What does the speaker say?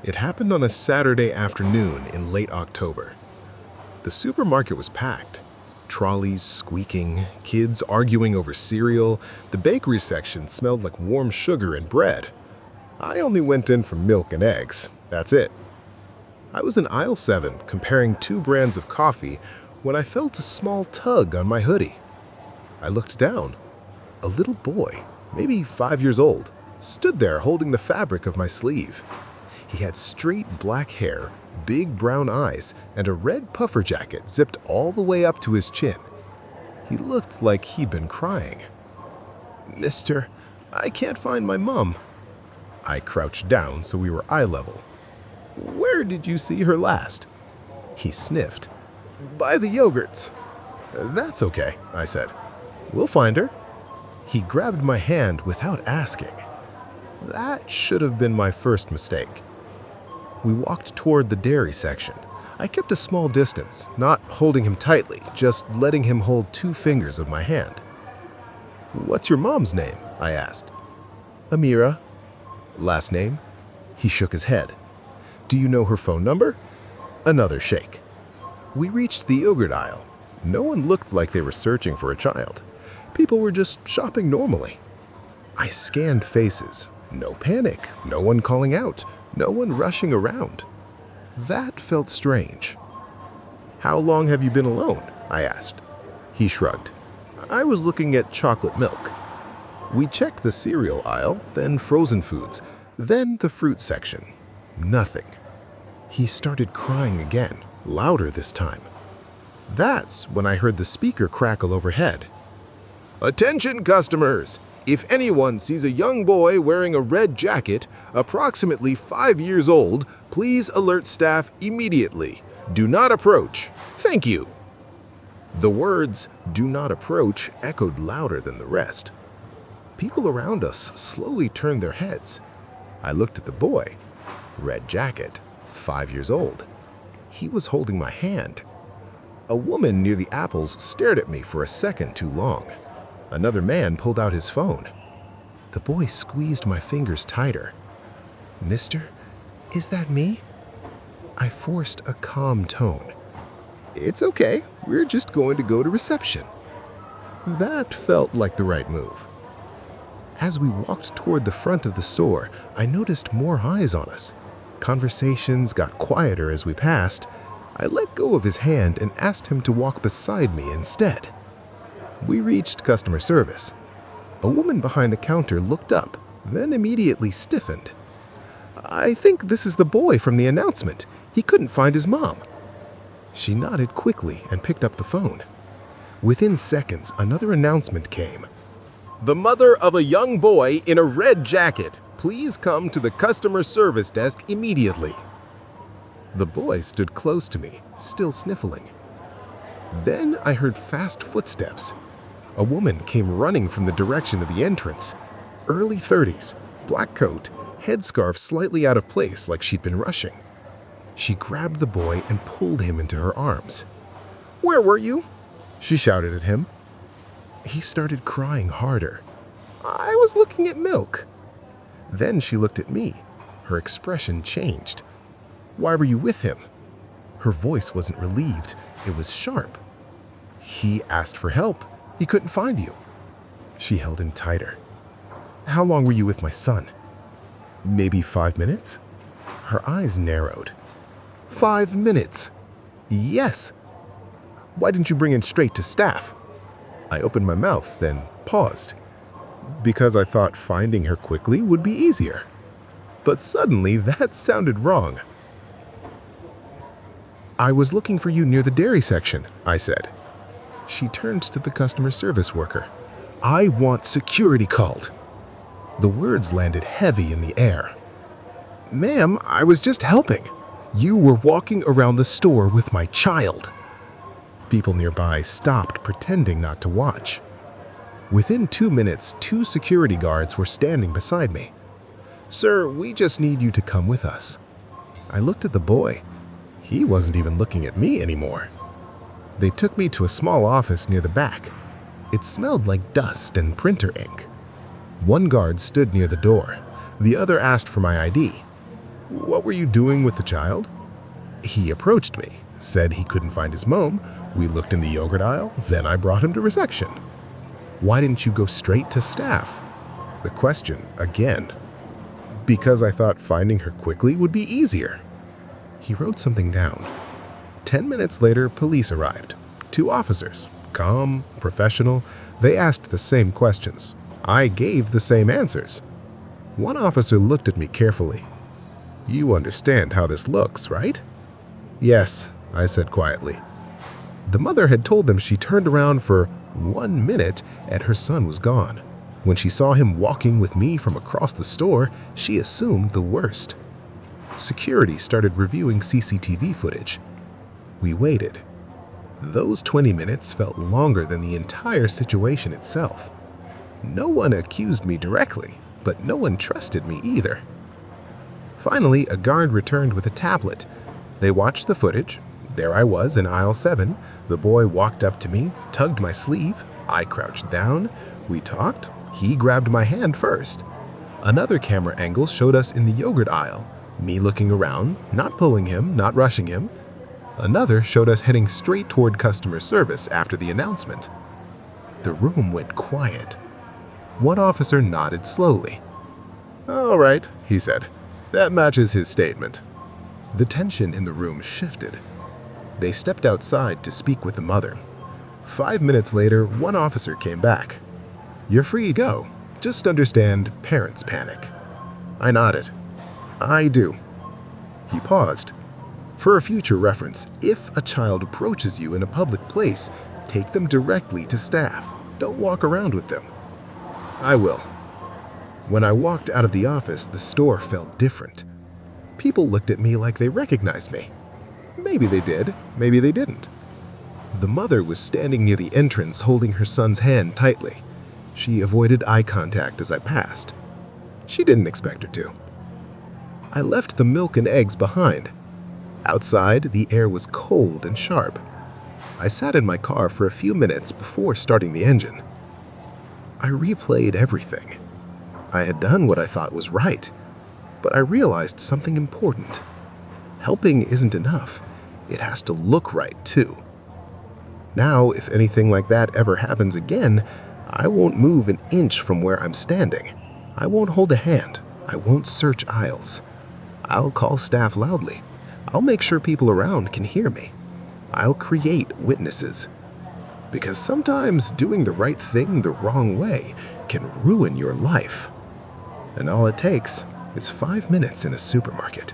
It happened on a Saturday afternoon in late October. The supermarket was packed. Trolleys squeaking, kids arguing over cereal. The bakery section smelled like warm sugar and bread. I only went in for milk and eggs. That's it. I was in aisle 7 comparing two brands of coffee when I felt a small tug on my hoodie. I looked down. A little boy, maybe 5 years old, stood there holding the fabric of my sleeve. He had straight black hair, big brown eyes, and a red puffer jacket zipped all the way up to his chin. He looked like he'd been crying. "Mister, I can't find my mom." I crouched down so we were eye level. "Where did you see her last?" He sniffed. "By the yogurts." "That's okay," I said. "We'll find her." He grabbed my hand without asking. That should have been my first mistake. We walked toward the dairy section. I kept a small distance, not holding him tightly, just letting him hold 2 fingers of my hand. "What's your mom's name?" I asked. "Amira." "Last name?" He shook his head. "Do you know her phone number?" Another shake. We reached the yogurt aisle. No one looked like they were searching for a child. People were just shopping normally. I scanned faces. No panic, no one calling out, no one rushing around. That felt strange. "How long have you been alone?" I asked. He shrugged. "I was looking at chocolate milk." We checked the cereal aisle, then frozen foods, then the fruit section. Nothing. He started crying again, louder this time. That's when I heard the speaker crackle overhead. "Attention customers! If anyone sees a young boy wearing a red jacket, approximately 5 years old, please alert staff immediately. Do not approach. Thank you." The words, "do not approach," echoed louder than the rest. People around us slowly turned their heads. I looked at the boy. Red jacket, 5 years old. He was holding my hand. A woman near the apples stared at me for a second too long. Another man pulled out his phone. The boy squeezed my fingers tighter. "Mister, is that me?" I forced a calm tone. "It's okay, we're just going to go to reception." That felt like the right move. As we walked toward the front of the store, I noticed more eyes on us. Conversations got quieter as we passed. I let go of his hand and asked him to walk beside me instead. We reached customer service. A woman behind the counter looked up, then immediately stiffened. "I think this is the boy from the announcement. He couldn't find his mom." She nodded quickly and picked up the phone. Within seconds, another announcement came. "The mother of a young boy in a red jacket. Please come to the customer service desk immediately." The boy stood close to me, still sniffling. Then I heard fast footsteps. A woman came running from the direction of the entrance. Early 30s, black coat, headscarf slightly out of place like she'd been rushing. She grabbed the boy and pulled him into her arms. "Where were you?" she shouted at him. He started crying harder. "I was looking at milk." Then she looked at me. Her expression changed. "Why were you with him?" Her voice wasn't relieved, it was sharp. "He asked for help. He couldn't find you." She held him tighter. "How long were you with my son?" "Maybe 5 minutes?" Her eyes narrowed. 5 minutes? Yes. Why didn't you bring him straight to staff?" I opened my mouth, then paused. Because I thought finding her quickly would be easier. But suddenly that sounded wrong. "I was looking for you near the dairy section," I said. She turned to the customer service worker. "I want security called." The words landed heavy in the air. "Ma'am, I was just helping. You were walking around the store with my child." People nearby stopped pretending not to watch. Within 2 minutes, 2 security guards were standing beside me. "Sir, we just need you to come with us." I looked at the boy. He wasn't even looking at me anymore. They took me to a small office near the back. It smelled like dust and printer ink. One guard stood near the door. The other asked for my ID. What were you doing with the child? He approached me, said he couldn't find his mom. We looked in the yogurt aisle, then I brought him to reception. Why didn't you go straight to staff? The question again. Because I thought finding her quickly would be easier. He wrote something down. 10 minutes later, police arrived. 2 officers, calm, professional. They asked the same questions. I gave the same answers. One officer looked at me carefully. You understand how this looks, right? Yes, I said quietly. The mother had told them she turned around for 1 minute and her son was gone. When she saw him walking with me from across the store, she assumed the worst. Security started reviewing CCTV footage. We waited. Those 20 minutes felt longer than the entire situation itself. No one accused me directly, but no one trusted me either. Finally, a guard returned with a tablet. They watched the footage. There I was in aisle 7. The boy walked up to me, tugged my sleeve. I crouched down. We talked. He grabbed my hand first. Another camera angle showed us in the yogurt aisle, me looking around, not pulling him, not rushing him. Another showed us heading straight toward customer service after the announcement. The room went quiet. One officer nodded slowly. "All right," he said. "That matches his statement." The tension in the room shifted. They stepped outside to speak with the mother. 5 minutes later, one officer came back. "You're free to go. Just understand, parents panic." I nodded. "I do." He paused. "For a future reference, if a child approaches you in a public place, take them directly to staff. Don't walk around with them." "I will." When I walked out of the office, the store felt different. People looked at me like they recognized me. Maybe they did, maybe they didn't. The mother was standing near the entrance holding her son's hand tightly. She avoided eye contact as I passed. She didn't expect her to. I left the milk and eggs behind. Outside, the air was cold and sharp. I sat in my car for a few minutes before starting the engine. I replayed everything. I had done what I thought was right, but I realized something important. Helping isn't enough. It has to look right, too. Now, if anything like that ever happens again, I won't move an inch from where I'm standing. I won't hold a hand. I won't search aisles. I'll call staff loudly. I'll make sure people around can hear me. I'll create witnesses. Because sometimes doing the right thing the wrong way can ruin your life. And all it takes is 5 minutes in a supermarket.